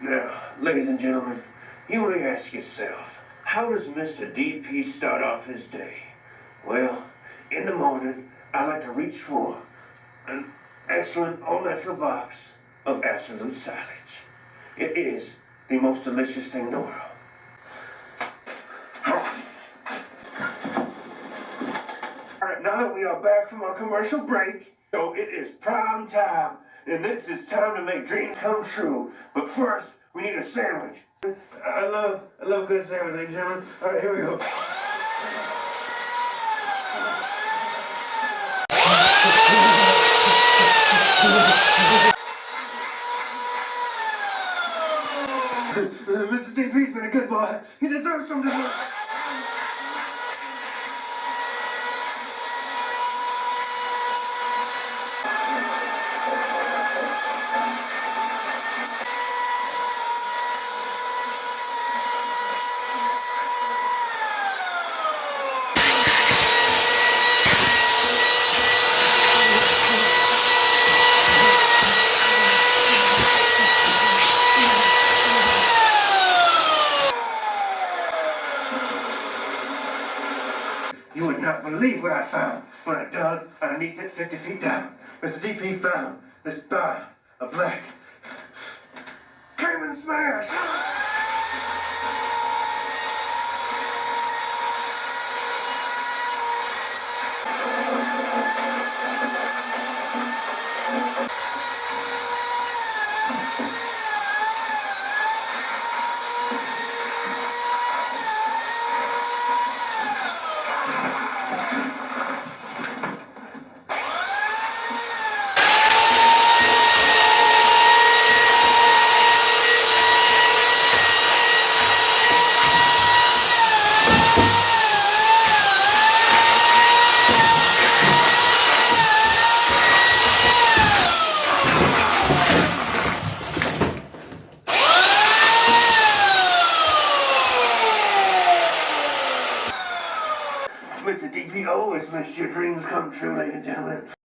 Now, ladies and gentlemen, you may ask yourself, how does Mr. DP start off his day? Well, in the morning, I like to reach for an excellent all-natural box of absolute silage. It is the most delicious thing in the world. Alright, now that we are back from our commercial break, so it is prime time, and this is time to make dreams come true. But first, we need a sandwich. I love good sandwich, ladies and gentlemen. Alright, here we go. Mr. DP's been a good boy. He deserves some dessert. You would not believe what I found when I dug underneath it 50 feet down. Mr. DP found this bar of black Cayman Smash. Mr. DP always makes your dreams come true, ladies and gentlemen.